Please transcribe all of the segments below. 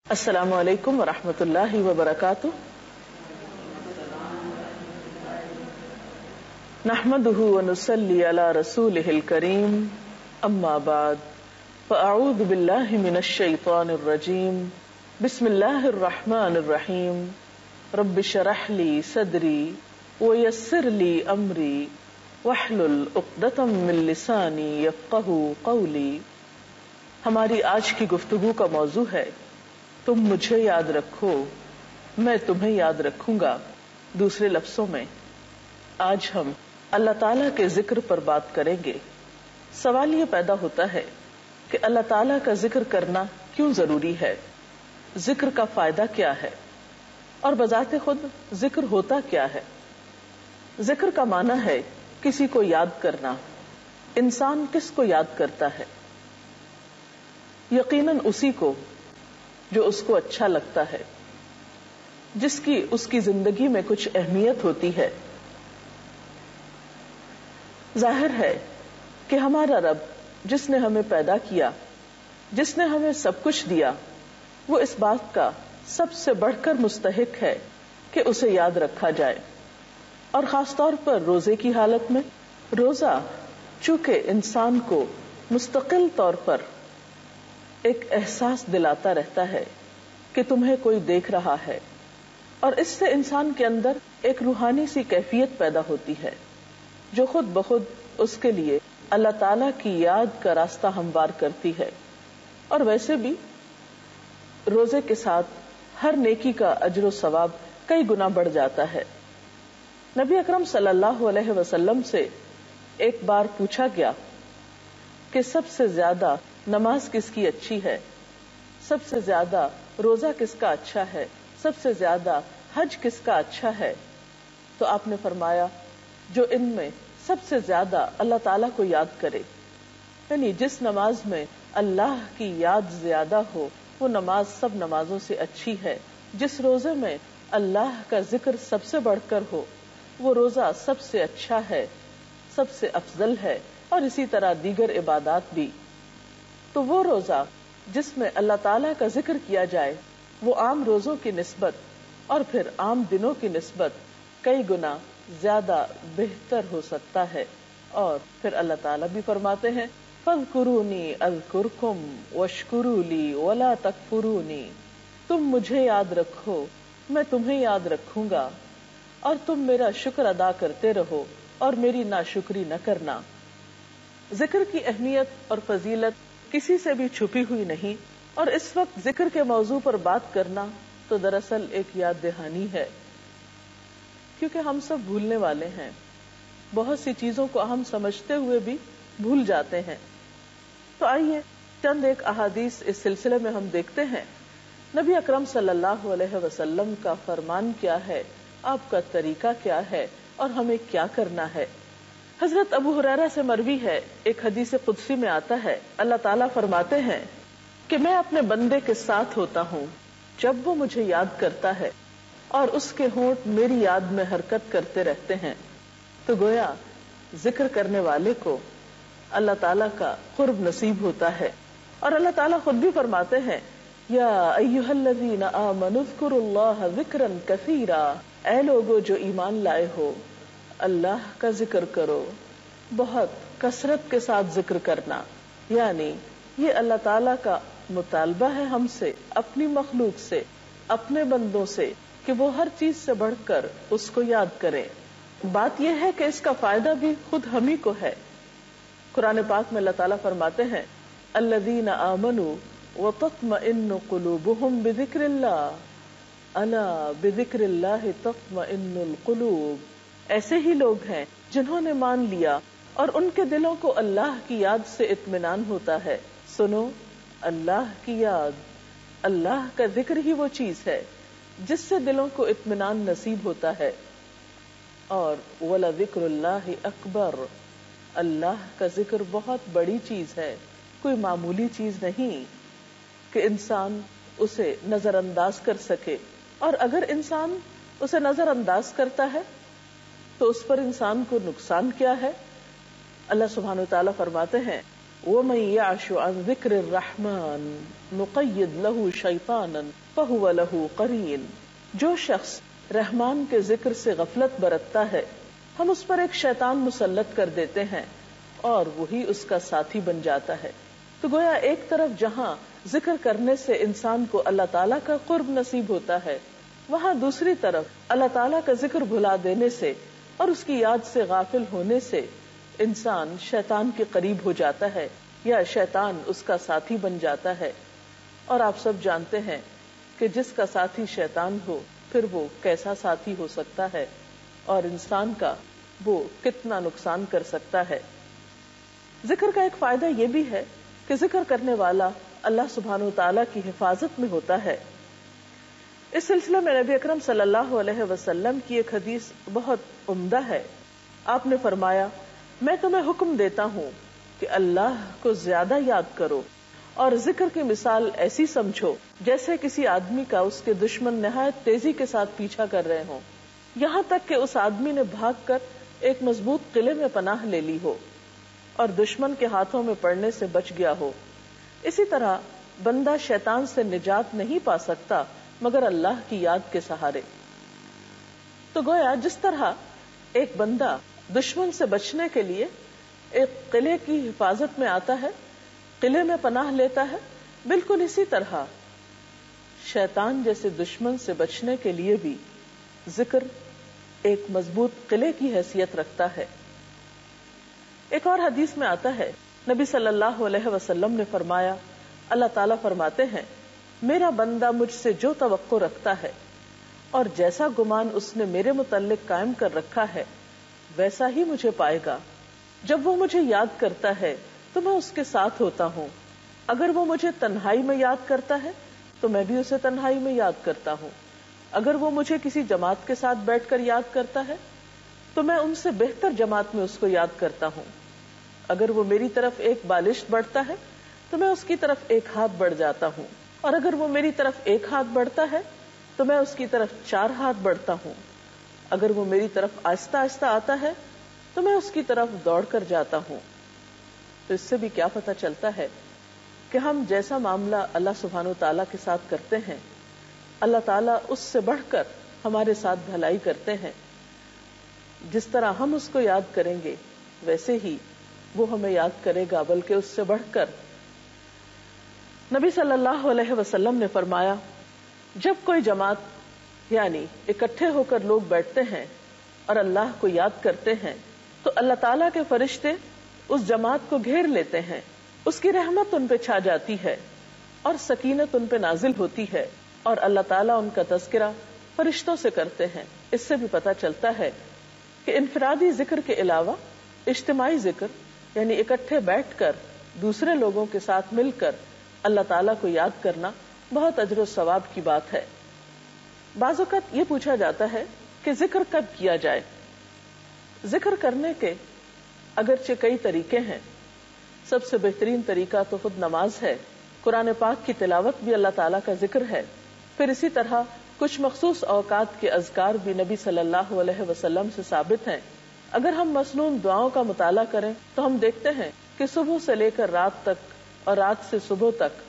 السلام علیکم ورحمۃ اللہ وبرکاتہ. نحمده ونصلي على رسوله الكريم اما بعد فاعوذ باللہ من الشیطان الرجیم بسم اللہ الرحمن الرحیم رب اشرح لي صدری ويسر لي امری واحلل عقدۃ من لسانی یفقهوا قولی. ہماری آج کی گفتگو کا موضوع ہے تم مجھے یاد رکھو میں تمہیں یاد رکھوں گا. دوسرے لفظوں میں آج ہم اللہ تعالیٰ کے ذکر پر بات کریں گے. سوال یہ پیدا ہوتا ہے کہ اللہ تعالیٰ کا ذکر کرنا کیوں ضروری ہے، ذکر کا فائدہ کیا ہے، اور بذات خود ذکر ہوتا کیا ہے. ذکر کا معنی ہے کسی کو یاد کرنا. انسان کس کو یاد کرتا ہے؟ یقیناً اسی کو جو اس کو اچھا لگتا ہے، جس کی اس کی زندگی میں کچھ اہمیت ہوتی ہے. ظاہر ہے کہ ہمارا رب جس نے ہمیں پیدا کیا، جس نے ہمیں سب کچھ دیا، وہ اس بات کا سب سے بڑھ کر مستحق ہے کہ اسے یاد رکھا جائے. اور خاص طور پر روزے کی حالت میں. روزہ چونکہ انسان کو مستقل طور پر ایک احساس دلاتا رہتا ہے کہ تمہیں کوئی دیکھ رہا ہے، اور اس سے انسان کے اندر ایک روحانی سی کیفیت پیدا ہوتی ہے جو خود بخود اس کے لیے اللہ تعالی کی یاد کا راستہ ہموار کرتی ہے. اور ویسے بھی روزے کے ساتھ ہر نیکی کا اجر و ثواب کئی گنا بڑھ جاتا ہے. نبی اکرم صلی اللہ علیہ وسلم سے ایک بار پوچھا گیا کہ سب سے زیادہ نماز کس کی اچھی ہے، سب سے زیادہ روزہ کس کا اچھا ہے، سب سے زیادہ حج کس کا اچھا ہے. تو آپ نے فرمایا جو ان میں سب سے زیادہ اللہ تعالیٰ کو یاد کرے، یعنی جس نماز میں اللہ کی یاد زیادہ ہو وہ نماز سب نمازوں سے اچھی ہے. جس روزے میں اللہ کا ذکر سب سے بڑھ کر ہو وہ روزہ سب سے اچھا ہے، سب سے افضل ہے. اور اسی طرح دیگر عبادات بھی. تو وہ روزہ جس میں اللہ تعالیٰ کا ذکر کیا جائے وہ عام روزوں کی نسبت اور پھر عام دنوں کی نسبت کئی گنا زیادہ بہتر ہو سکتا ہے. اور پھر اللہ تعالیٰ بھی فرماتے ہیں فاذکرونی اذکرکم واشکروا لی ولا تکفرونی. تم مجھے یاد رکھو میں تمہیں یاد رکھوں گا اور تم میرا شکر ادا کرتے رہو اور میری ناشکری نہ کرنا. ذکر کی اہمیت اور فضیلت کسی سے بھی چھپی ہوئی نہیں، اور اس وقت ذکر کے موضوع پر بات کرنا تو دراصل ایک یاد دہانی ہے، کیونکہ ہم سب بھولنے والے ہیں. بہت سی چیزوں کو ہم سمجھتے ہوئے بھی بھول جاتے ہیں. تو آئیے چند ایک احادیث اس سلسلے میں ہم دیکھتے ہیں. نبی اکرم صلی اللہ علیہ وسلم کا فرمان کیا ہے، آپ کا طریقہ کیا ہے اور ہمیں کیا کرنا ہے. حضرت ابو ہریرہ سے مروی ہے، ایک حدیث قدسی میں آتا ہے اللہ تعالیٰ فرماتے ہیں کہ میں اپنے بندے کے ساتھ ہوتا ہوں جب وہ مجھے یاد کرتا ہے اور اس کے ہونٹ میری یاد میں حرکت کرتے رہتے ہیں. تو گویا ذکر کرنے والے کو اللہ تعالیٰ کا قرب نصیب ہوتا ہے. اور اللہ تعالیٰ خود بھی فرماتے ہیں یا ایھا الذین آمنوا اذکروا اللہ ذکرا کثیرا. اے لوگو جو ایمان لائے ہو اللہ کا ذکر کرو، بہت کثرت کے ساتھ ذکر کرنا. یعنی یہ اللہ تعالیٰ کا مطالبہ ہے ہم سے، اپنی مخلوق سے، اپنے بندوں سے، کہ وہ ہر چیز سے بڑھ کر اس کو یاد کریں. بات یہ ہے کہ اس کا فائدہ بھی خود ہم ہی کو ہے. قرآن پاک میں اللہ تعالیٰ فرماتے ہیں الذین آمنوا وتطمئن قلوبهم بذکر اللہ الا بذکر اللہ تطمئن القلوب. ایسے ہی لوگ ہیں جنہوں نے مان لیا اور ان کے دلوں کو اللہ کی یاد سے اطمینان ہوتا ہے. سنو اللہ کی یاد، اللہ کا ذکر ہی وہ چیز ہے جس سے دلوں کو اطمینان نصیب ہوتا ہے. اور وَلَذِكْرُ اللَّهِ أَكْبَرُ، اللہ کا ذکر بہت بڑی چیز ہے، کوئی معمولی چیز نہیں کہ انسان اسے نظر انداز کر سکے. اور اگر انسان اسے نظر انداز کرتا ہے تو اس پر انسان کو نقصان کیا ہے. اللہ سبحانہ وتعالیٰ فرماتے ہیں وَمَن يَعْشُ عَن ذِكْرِ الرَّحْمَٰنِ نُقَيِّضْ لَهُ شَيْطَانًا فَهُوَ لَهُ قَرِينٌ، جو شخص رحمان کے ذکر سے غفلت برتتا ہے ہم اس پر ایک شیطان مسلط کر دیتے ہیں اور وہی اس کا ساتھی بن جاتا ہے۔ تو گویا ایک طرف جہاں ذکر کرنے سے انسان کو اللہ تعالیٰ کا قرب نصیب ہوتا ہے، وہاں دوسری طرف اللہ تعالیٰ کا ذکر بھلا دینے سے اور اس کی یاد سے غافل ہونے سے انسان شیطان کے قریب ہو جاتا ہے یا شیطان اس کا ساتھی بن جاتا ہے۔ اور آپ سب جانتے ہیں کہ جس کا ساتھی شیطان ہو پھر وہ کیسا ساتھی ہو سکتا ہے اور انسان کا وہ کتنا نقصان کر سکتا ہے۔ ذکر کا ایک فائدہ یہ بھی ہے کہ ذکر کرنے والا اللہ سبحانہ وتعالی کی حفاظت میں ہوتا ہے۔ اس سلسلے میں نبی اکرم صلی اللہ علیہ وسلم کی ایک حدیث بہت عمدہ ہے۔ آپ نے فرمایا، میں تمہیں حکم دیتا ہوں کہ اللہ کو زیادہ یاد کرو اور ذکر کی مثال ایسی سمجھو جیسے کسی آدمی کا اس کے دشمن نہایت تیزی کے ساتھ پیچھا کر رہے ہوں، یہاں تک کہ اس آدمی نے بھاگ کر ایک مضبوط قلعے میں پناہ لے لی ہو اور دشمن کے ہاتھوں میں پڑنے سے بچ گیا ہو۔ اسی طرح بندہ شیطان سے نجات نہیں پا سکتا مگر اللہ کی یاد کے سہارے۔ تو گویا جس طرح ایک بندہ دشمن سے بچنے کے لیے ایک قلعے کی حفاظت میں آتا ہے، قلعے میں پناہ لیتا ہے، بالکل اسی طرح شیطان جیسے دشمن سے بچنے کے لیے بھی ذکر ایک مضبوط قلعے کی حیثیت رکھتا ہے۔ ایک اور حدیث میں آتا ہے، نبی صلی اللہ علیہ وسلم نے فرمایا، اللہ تعالیٰ فرماتے ہیں، میرا بندہ مجھ سے جو توقع رکھتا ہے اور جیسا گمان اس نے میرے متعلق قائم کر رکھا ہے ویسا ہی مجھے پائے گا۔ جب وہ مجھے یاد کرتا ہے تو میں اس کے ساتھ ہوتا ہوں، اگر وہ مجھے تنہائی میں یاد کرتا ہے تو میں بھی اسے تنہائی میں یاد کرتا ہوں، اگر وہ مجھے کسی جماعت کے ساتھ بیٹھ کر یاد کرتا ہے تو میں ان سے بہتر جماعت میں اس کو یاد کرتا ہوں، اگر وہ میری طرف ایک بالشت بڑھتا ہے تو میں اس کی طرف ایک ہاتھ بڑھ جاتا ہوں، اور اگر وہ میری طرف ایک ہاتھ بڑھتا ہے تو میں اس کی طرف 4 ہاتھ بڑھتا ہوں، اگر وہ میری طرف آہستہ آہستہ آتا ہے تو میں اس کی طرف دوڑ کر جاتا ہوں۔ تو اس سے بھی کیا پتہ چلتا ہے کہ ہم جیسا معاملہ اللہ سبحانہ وتعالیٰ کے ساتھ کرتے ہیں، اللہ تعالیٰ اس سے بڑھ کر ہمارے ساتھ بھلائی کرتے ہیں۔ جس طرح ہم اس کو یاد کریں گے ویسے ہی وہ ہمیں یاد کرے گا، بلکہ اس سے بڑھ کر۔ نبی صلی اللہ علیہ وسلم نے فرمایا، جب کوئی جماعت یعنی اکٹھے ہو کر لوگ بیٹھتے ہیں اور اللہ کو یاد کرتے ہیں تو اللہ تعالیٰ کے فرشتے اس جماعت کو گھیر لیتے ہیں، اس کی رحمت ان پہ چھا جاتی ہے اور سکینت ان پہ نازل ہوتی ہے، اور اللہ تعالیٰ ان کا تذکرہ فرشتوں سے کرتے ہیں۔ اس سے بھی پتہ چلتا ہے کہ انفرادی ذکر کے علاوہ اجتماعی ذکر یعنی اکٹھے بیٹھ کر دوسرے لوگوں کے ساتھ مل کر اللہ تعالیٰ کو یاد کرنا بہت اجر و ثواب کی بات ہے۔ بعض اوقات یہ پوچھا جاتا ہے کہ ذکر کب کیا جائے؟ ذکر کرنے کے اگرچہ کئی طریقے ہیں، سب سے بہترین طریقہ تو خود نماز ہے، قرآن پاک کی تلاوت بھی اللہ تعالیٰ کا ذکر ہے، پھر اسی طرح کچھ مخصوص اوقات کے اذکار بھی نبی صلی اللہ علیہ وسلم سے ثابت ہیں۔ اگر ہم مسنون دعاؤں کا مطالعہ کریں تو ہم دیکھتے ہیں کہ صبح سے لے کر رات تک اور رات سے صبح تک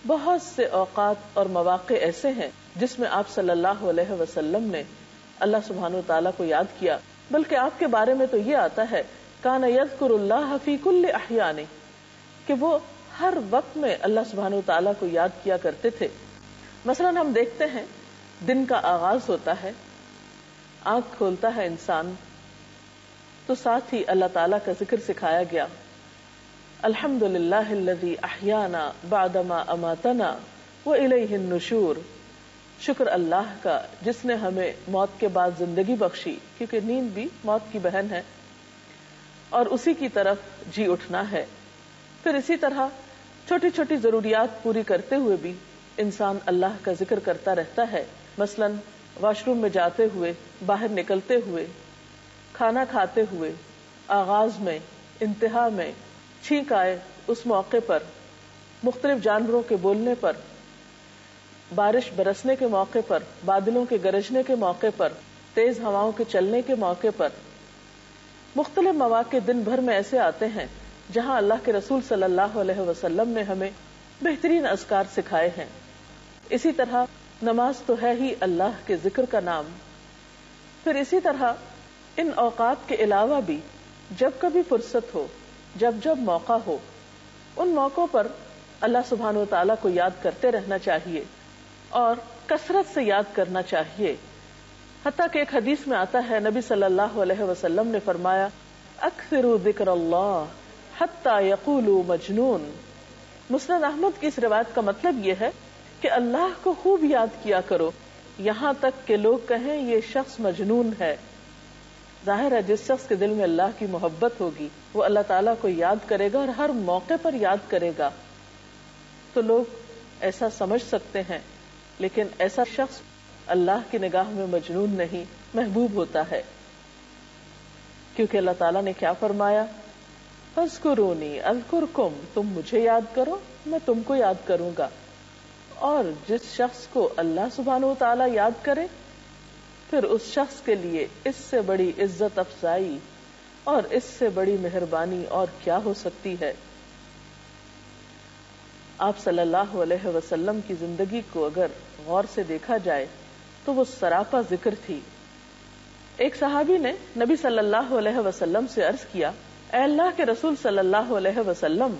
بہت سے اوقات اور مواقع ایسے ہیں جس میں آپ صلی اللہ علیہ وسلم نے اللہ سبحانہ وتعالیٰ کو یاد کیا، بلکہ آپ کے بارے میں تو یہ آتا ہے کان یذکر اللہ فی کل احیان، کہ وہ ہر وقت میں اللہ سبحانہ وتعالیٰ کو یاد کیا کرتے تھے۔ مثلا ہم دیکھتے ہیں دن کا آغاز ہوتا ہے، آنکھ کھولتا ہے انسان تو ساتھ ہی اللہ تعالیٰ کا ذکر سکھایا گیا، الحمدللہ الذی احیانا بعدما اماتنا والیہ النشور، شکر اللہ کا جس نے ہمیں موت کے بعد زندگی بخشی، کیونکہ نیند بھی موت کی بہن ہے، اور اسی کی طرف جی اٹھنا ہے۔ پھر اسی طرح چھوٹی چھوٹی ضروریات پوری کرتے ہوئے بھی انسان اللہ کا ذکر کرتا رہتا ہے، مثلا واش روم میں جاتے ہوئے، باہر نکلتے ہوئے، کھانا کھاتے ہوئے، آغاز میں، انتہا میں، چھینک آئے اس موقع پر، مختلف جانوروں کے بولنے پر، بارش برسنے کے موقع پر، بادلوں کے گرجنے کے موقع پر، تیز ہواؤں کے چلنے کے موقع پر۔ مختلف مواقع دن بھر میں ایسے آتے ہیں جہاں اللہ کے رسول صلی اللہ علیہ وسلم نے ہمیں بہترین اذکار سکھائے ہیں. اسی طرح نماز تو ہے ہی اللہ کے ذکر کا نام. پھر اسی طرح ان اوقات کے علاوہ بھی جب کبھی فرصت ہو، جب جب موقع ہو، ان موقعوں پر اللہ سبحانہ و تعالیٰ کو یاد کرتے رہنا چاہیے اور کثرت سے یاد کرنا چاہیے. حتیٰ کہ ایک حدیث میں آتا ہے، نبی صلی اللہ علیہ وسلم نے فرمایا اکثروا ذکر اللہ حتی یقولوا مجنون. مسند احمد کی اس روایت کا مطلب یہ ہے کہ اللہ کو خوب یاد کیا کرو یہاں تک کہ لوگ کہیں یہ شخص مجنون ہے. ظاہر ہے جس شخص کے دل میں اللہ کی محبت ہوگی وہ اللہ تعالیٰ کو یاد کرے گا اور ہر موقع پر یاد کرے گا. تو لوگ ایسا سمجھ سکتے ہیں، لیکن ایسا شخص اللہ کی نگاہ میں مجنون نہیں، محبوب ہوتا ہے. کیونکہ اللہ تعالیٰ نے کیا فرمایا، فاذکرونی اذکرکم، تم مجھے یاد کرو میں تم کو یاد کروں گا. اور جس شخص کو اللہ سبحانہ و تعالیٰ یاد کرے پھر اس شخص کے لیے اس سے بڑی عزت افزائی اور اس سے بڑی مہربانی اور کیا ہو سکتی ہے. آپ صلی اللہ علیہ وسلم کی زندگی کو اگر غور سے دیکھا جائے تو وہ سراپا ذکر تھی. ایک صحابی نے نبی صلی اللہ علیہ وسلم سے عرض کیا، اے اللہ کے رسول صلی اللہ علیہ وسلم،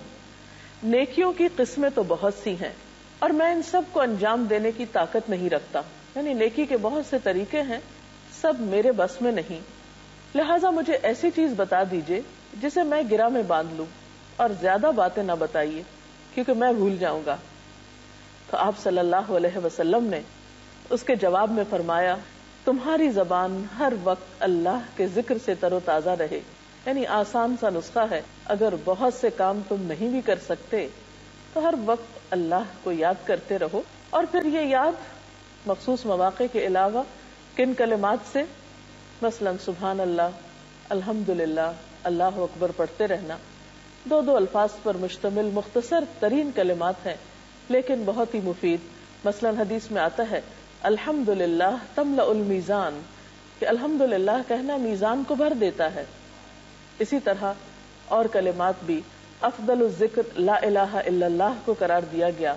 نیکیوں کی قسمیں تو بہت سی ہیں اور میں ان سب کو انجام دینے کی طاقت نہیں رکھتا. یعنی نیکی کے بہت سے طریقے ہیں، سب میرے بس میں نہیں، لہٰذا مجھے ایسی چیز بتا دیجئے جسے میں گرہ میں باندھ لوں، اور زیادہ باتیں نہ بتائیے کیونکہ میں بھول جاؤں گا. تو آپ صلی اللہ علیہ وسلم نے اس کے جواب میں فرمایا، تمہاری زبان ہر وقت اللہ کے ذکر سے تر و تازہ رہے. یعنی آسان سا نسخہ ہے، اگر بہت سے کام تم نہیں بھی کر سکتے تو ہر وقت اللہ کو یاد کرتے رہو. اور پھر یہ یاد مخصوص مواقع کے علاوہ کن کلمات سے، مثلا سبحان اللہ، الحمدللہ، اللہ اکبر پڑھتے رہنا. دو الفاظ پر مشتمل مختصر ترین کلمات ہیں لیکن بہت ہی مفید. مثلا حدیث میں آتا ہے الحمدللہ تملأ المیزان، کہ الحمدللہ کہنا میزان کو بھر دیتا ہے. اسی طرح اور کلمات بھی افضل الذکر لا الہ الا اللہ کو قرار دیا گیا.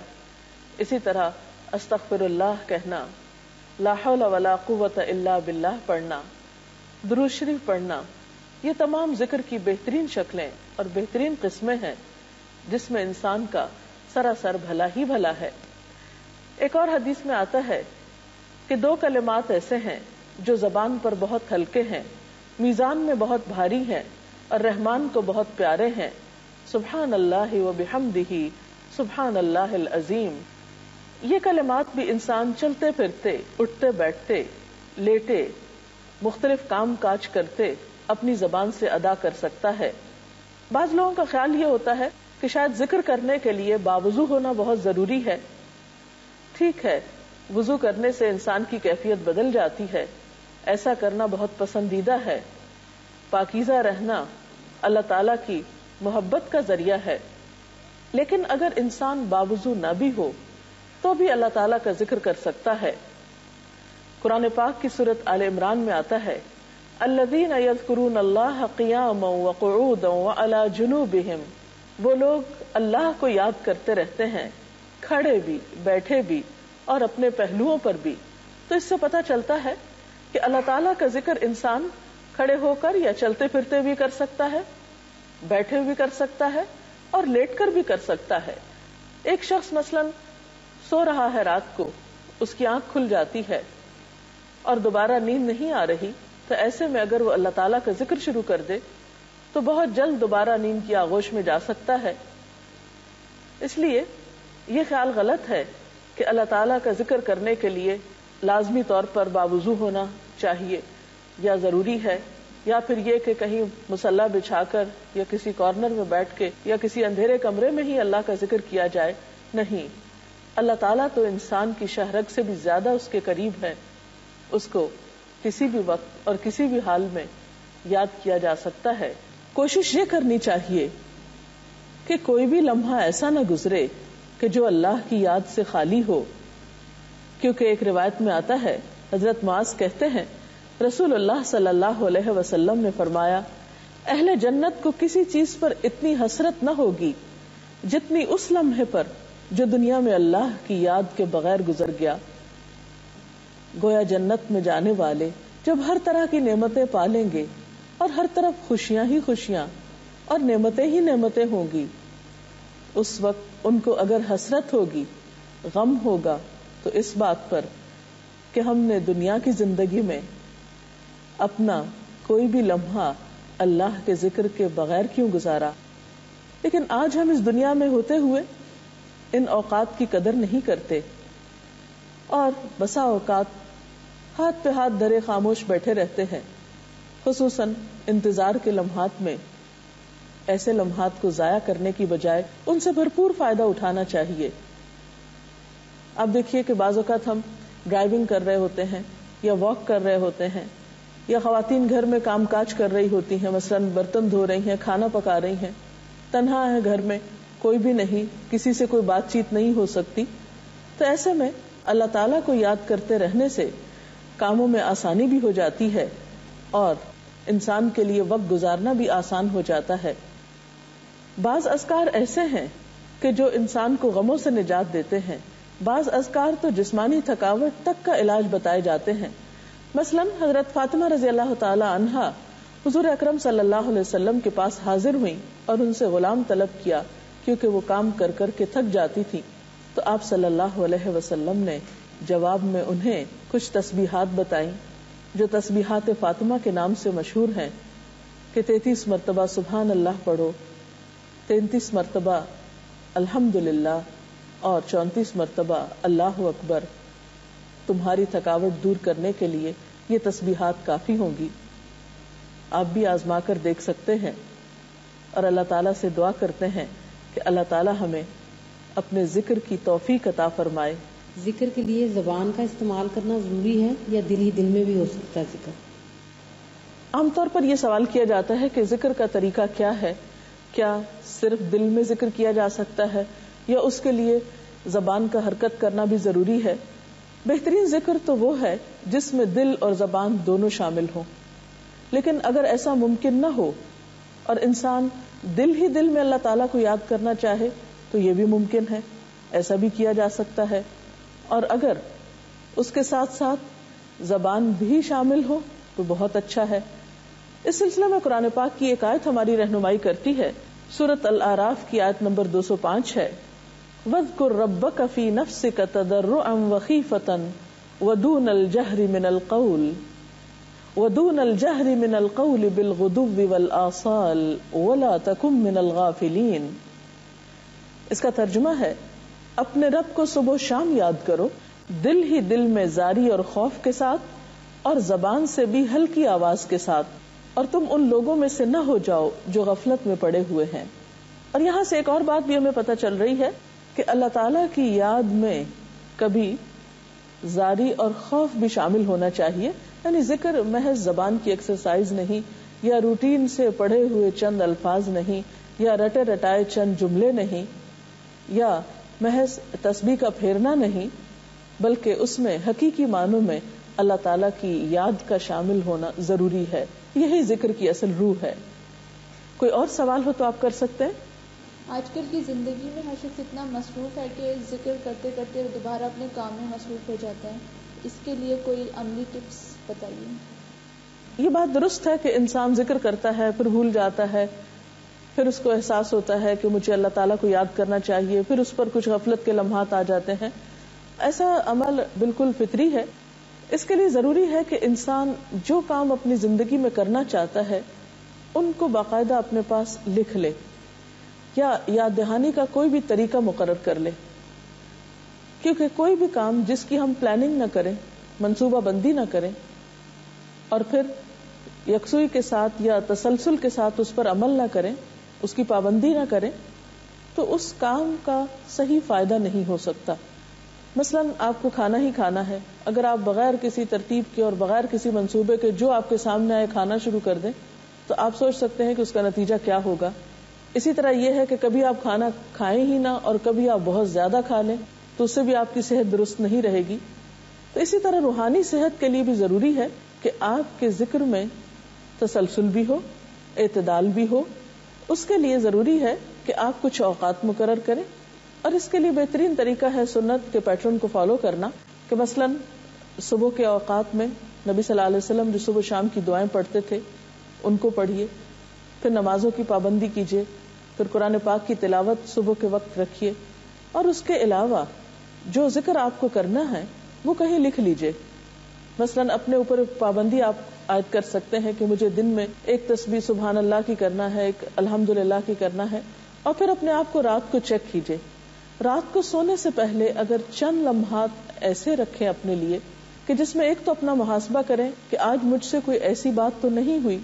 اسی طرح استغفر اللہ کہنا، لا حول ولا قوت الا باللہ پڑھنا، درود شریف پڑھنا، یہ تمام ذکر کی بہترین شکلیں اور بہترین قسمیں ہیں جس میں انسان کا سراسر بھلا ہی بھلا ہے. ایک اور حدیث میں آتا ہے کہ دو کلمات ایسے ہیں جو زبان پر بہت ہلکے ہیں، میزان میں بہت بھاری ہیں اور رحمان کو بہت پیارے ہیں، سبحان اللہ و بحمدہ سبحان اللہ العظیم. یہ کلمات بھی انسان چلتے پھرتے، اٹھتے بیٹھتے، لیٹے، مختلف کام کاج کرتے اپنی زبان سے ادا کر سکتا ہے. بعض لوگوں کا خیال یہ ہوتا ہے کہ شاید ذکر کرنے کے لیے باوضو ہونا بہت ضروری ہے. ٹھیک ہے، وضو کرنے سے انسان کی کیفیت بدل جاتی ہے، ایسا کرنا بہت پسندیدہ ہے. پاکیزہ رہنا اللہ تعالی کی محبت کا ذریعہ ہے. لیکن اگر انسان باوضو نہ بھی ہو تو بھی اللہ تعالیٰ کا ذکر کر سکتا ہے. قرآن پاک کی سورۃ آل عمران میں آتا ہے الذین یذکرون اللہ قیاما وقعودا وعلی جنوبہم، وہ لوگ اللہ کو یاد کرتے رہتے ہیں کھڑے بھی، بیٹھے بھی اور اپنے پہلوؤں پر بھی. تو اس سے پتہ چلتا ہے کہ اللہ تعالیٰ کا ذکر انسان کھڑے ہو کر یا چلتے پھرتے بھی کر سکتا ہے، بیٹھے بھی کر سکتا ہے اور لیٹ کر بھی کر سکتا ہے. ایک شخص مثلا سو رہا ہے، رات کو اس کی آنکھ کھل جاتی ہے اور دوبارہ نیند نہیں آ رہی، تو ایسے میں اگر وہ اللہ تعالیٰ کا ذکر شروع کر دے تو بہت جلد دوبارہ نیند کی آغوش میں جا سکتا ہے. اس لیے یہ خیال غلط ہے کہ اللہ تعالیٰ کا ذکر کرنے کے لیے لازمی طور پر باوضو ہونا چاہیے یا ضروری ہے، یا پھر یہ کہ کہیں مصلی بچھا کر یا کسی کارنر میں بیٹھ کے یا کسی اندھیرے کمرے میں ہی اللہ کا ذکر کیا جائے. نہیں، اللہ تعالیٰ تو انسان کی شہرگ سے بھی زیادہ اس کے قریب ہے، اس کو کسی بھی وقت اور کسی بھی حال میں یاد کیا جا سکتا ہے. کوشش یہ کرنی چاہیے کہ کوئی بھی لمحہ ایسا نہ گزرے کہ جو اللہ کی یاد سے خالی ہو. کیونکہ ایک روایت میں آتا ہے، حضرت معاذ کہتے ہیں رسول اللہ صلی اللہ علیہ وسلم نے فرمایا، اہل جنت کو کسی چیز پر اتنی حسرت نہ ہوگی جتنی اس لمحے پر جو دنیا میں اللہ کی یاد کے بغیر گزر گیا. گویا جنت میں جانے والے جب ہر طرح کی نعمتیں پالیں گے اور ہر طرف خوشیاں ہی خوشیاں اور نعمتیں ہی نعمتیں ہوں گی، اس وقت ان کو اگر حسرت ہوگی، غم ہوگا، تو اس بات پر کہ ہم نے دنیا کی زندگی میں اپنا کوئی بھی لمحہ اللہ کے ذکر کے بغیر کیوں گزارا. لیکن آج ہم اس دنیا میں ہوتے ہوئے ان اوقات کی قدر نہیں کرتے اور بسا اوقات ہاتھ پہ ہاتھ دھرے خاموش بیٹھے رہتے ہیں. خصوصاً انتظار کے لمحات میں ایسے لمحات کو ضائع کرنے کی بجائے ان سے بھرپور فائدہ اٹھانا چاہیے. آپ دیکھیے کہ بعض اوقات ہم ڈرائیونگ کر رہے ہوتے ہیں یا واک کر رہے ہوتے ہیں یا خواتین گھر میں کام کاج کر رہی ہوتی ہیں، مثلاً برتن دھو رہی ہیں، کھانا پکا رہی ہیں، تنہا ہے گھر میں، کوئی بھی نہیں، کسی سے کوئی بات چیت نہیں ہو سکتی. تو ایسے میں اللہ تعالیٰ کو یاد کرتے رہنے سے کاموں میں آسانی بھی ہو جاتی ہے اور انسان کے لیے وقت گزارنا بھی آسان ہو جاتا ہے. بعض اذکار ایسے ہیں کہ جو انسان کو غموں سے نجات دیتے ہیں، بعض اذکار تو جسمانی تھکاوٹ تک کا علاج بتائے جاتے ہیں. مثلا حضرت فاطمہ رضی اللہ تعالی عنہا حضور اکرم صلی اللہ علیہ وسلم کے پاس حاضر ہوئیں اور ان سے غلام طلب کیا کیونکہ وہ کام کر کر کے تھک جاتی تھی. تو آپ صلی اللہ علیہ وسلم نے جواب میں انہیں کچھ تسبیحات بتائیں جو تسبیحات فاطمہ کے نام سے مشہور ہیں کہ 33 مرتبہ سبحان اللہ پڑھو، 33 مرتبہ الحمدللہ اور 34 مرتبہ اللہ اکبر. تمہاری تھکاوٹ دور کرنے کے لیے یہ تسبیحات کافی ہوں گی. آپ بھی آزما کر دیکھ سکتے ہیں اور اللہ تعالیٰ سے دعا کرتے ہیں کہ اللہ تعالیٰ ہمیں اپنے ذکر کی توفیق عطا فرمائے. ذکر کے لیے زبان کا استعمال کرنا ضروری ہے یا دل ہی دل میں بھی ہو سکتا ہے ذکر؟ عام طور پر یہ سوال کیا جاتا ہے کہ ذکر کا طریقہ کیا ہے، کیا صرف دل میں ذکر کیا جا سکتا ہے یا اس کے لیے زبان کا حرکت کرنا بھی ضروری ہے. بہترین ذکر تو وہ ہے جس میں دل اور زبان دونوں شامل ہوں. لیکن اگر ایسا ممکن نہ ہو اور انسان دل ہی دل میں اللہ تعالیٰ کو یاد کرنا چاہے تو یہ بھی ممکن ہے، ایسا بھی کیا جا سکتا ہے. اور اگر اس کے ساتھ ساتھ زبان بھی شامل ہو تو بہت اچھا ہے. اس سلسلے میں قرآن پاک کی ایک آیت ہماری رہنمائی کرتی ہے. سورۃ الاعراف کی آیت نمبر 205 ہے، وَاذْكُرْ رَبَّكَ فِي نَفْسِكَ تَضَرُّعًا وَخِيفَةً وَدُونَ الْجَهْرِ مِنَ الْقَوْلِ بِالْغُدُوِّ وَالْآصَالِ وَلَا تَكُن مِنَ الْغَافِلِينَ. اس کا ترجمہ ہے، اپنے رب کو صبح و شام یاد کرو، دل ہی دل میں زاری اور خوف کے ساتھ اور زبان سے بھی ہلکی آواز کے ساتھ، اور تم ان لوگوں میں سے نہ ہو جاؤ جو غفلت میں پڑے ہوئے ہیں. اور یہاں سے ایک اور بات بھی ہمیں پتہ چل رہی ہے کہ اللہ تعالیٰ کی یاد میں کبھی زاری اور خوف بھی شامل ہونا چاہیے. یعنی ذکر محض زبان کی ایکسرسائز نہیں یا روٹین سے پڑھے ہوئے چند الفاظ نہیں یا رٹے رٹائے چند جملے نہیں یا محض تسبیح کا پھیرنا نہیں، بلکہ اس میں حقیقی معنوں میں اللہ تعالیٰ کی یاد کا شامل ہونا ضروری ہے. یہی ذکر کی اصل روح ہے. کوئی اور سوال ہو تو آپ کر سکتے ہیں. آج کل کی زندگی میں ہر شخص اتنا مصروف ہے کہ ذکر کرتے کرتے دوبارہ اپنے کام میں مصروف ہو جاتا ہے. اس کے لیے کوئی عملی ٹپس بتائیے. یہ بات درست ہے کہ انسان ذکر کرتا ہے پھر بھول جاتا ہے، پھر اس کو احساس ہوتا ہے کہ مجھے اللہ تعالیٰ کو یاد کرنا چاہیے، پھر اس پر کچھ غفلت کے لمحات آ جاتے ہیں. ایسا عمل بالکل فطری ہے. اس کے لیے ضروری ہے کہ انسان جو کام اپنی زندگی میں کرنا چاہتا ہے ان کو باقاعدہ اپنے پاس لکھ لے یا یاد دہانی کا کوئی بھی طریقہ مقرر کر لے. کیونکہ کوئی بھی کام جس کی ہم پلاننگ نہ کریں، منصوبہ بندی نہ کریں اور پھر یکسوئی کے ساتھ یا تسلسل کے ساتھ اس پر عمل نہ کریں، اس کی پابندی نہ کریں، تو اس کام کا صحیح فائدہ نہیں ہو سکتا. مثلا آپ کو کھانا ہی کھانا ہے، اگر آپ بغیر کسی ترتیب کے اور بغیر کسی منصوبے کے جو آپ کے سامنے آئے کھانا شروع کر دیں تو آپ سوچ سکتے ہیں کہ اس کا نتیجہ کیا ہوگا. اسی طرح یہ ہے کہ کبھی آپ کھانا کھائیں ہی نہ اور کبھی آپ بہت زیادہ کھا لیں تو اس سے بھی آپ کی صحت درست نہیں رہے گی. تو اسی طرح روحانی صحت کے لیے بھی ضروری ہے کہ آپ کے ذکر میں تسلسل بھی ہو اعتدال بھی ہو. اس کے لیے ضروری ہے کہ آپ کچھ اوقات مقرر کریں, اور اس کے لیے بہترین طریقہ ہے سنت کے پیٹرن کو فالو کرنا, کہ مثلاً صبح کے اوقات میں نبی صلی اللہ علیہ وسلم جو صبح شام کی دعائیں پڑھتے تھے ان کو پڑھیے, پھر نمازوں کی پابندی کیجیے, پھر قرآن پاک کی تلاوت صبح کے وقت رکھیے, اور اس کے علاوہ جو ذکر آپ کو کرنا ہے وہ کہیں لکھ لیجیے. مثلاً اپنے اوپر پابندی آپ عائد کر سکتے ہیں کہ مجھے دن میں ایک تسبیح سبحان اللہ کی کرنا ہے, ایک الحمدللہ کی کرنا ہے, اور پھر اپنے آپ کو رات کو چیک کیجیے. رات کو سونے سے پہلے اگر چند لمحات ایسے رکھیں اپنے لیے کہ جس میں ایک تو اپنا محاسبہ کریں کہ آج مجھ سے کوئی ایسی بات تو نہیں ہوئی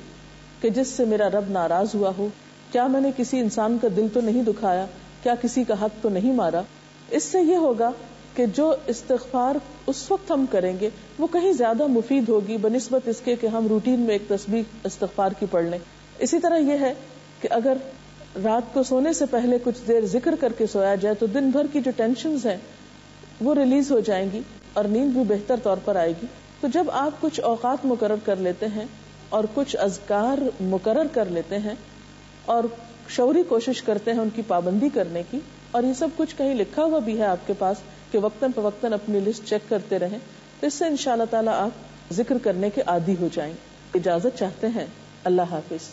کہ جس سے میرا رب ناراض ہوا ہو, کیا میں نے کسی انسان کا دل تو نہیں دکھایا, کیا کسی کا حق تو نہیں مارا. اس سے یہ ہوگا کہ جو استغفار اس وقت ہم کریں گے وہ کہیں زیادہ مفید ہوگی بنسبت اس کے کہ ہم روٹین میں ایک تسبیح استغفار کی پڑھ لیں. اسی طرح یہ ہے کہ اگر رات کو سونے سے پہلے کچھ دیر ذکر کر کے سویا جائے تو دن بھر کی جو ٹینشنز ہیں وہ ریلیز ہو جائیں گی اور نیند بھی بہتر طور پر آئے گی. تو جب آپ کچھ اوقات مقرر کر لیتے ہیں اور کچھ اذکار مقرر کر لیتے ہیں اور شعوری کوشش کرتے ہیں ان کی پابندی کرنے کی, اور یہ سب کچھ کہیں لکھا ہوا بھی ہے آپ کے پاس کہ وقتاً فوقتاً اپنی لسٹ چیک کرتے رہیں, تو اس سے انشاءاللہ تعالی آپ ذکر کرنے کے عادی ہو جائیں. اجازت چاہتے ہیں. اللہ حافظ.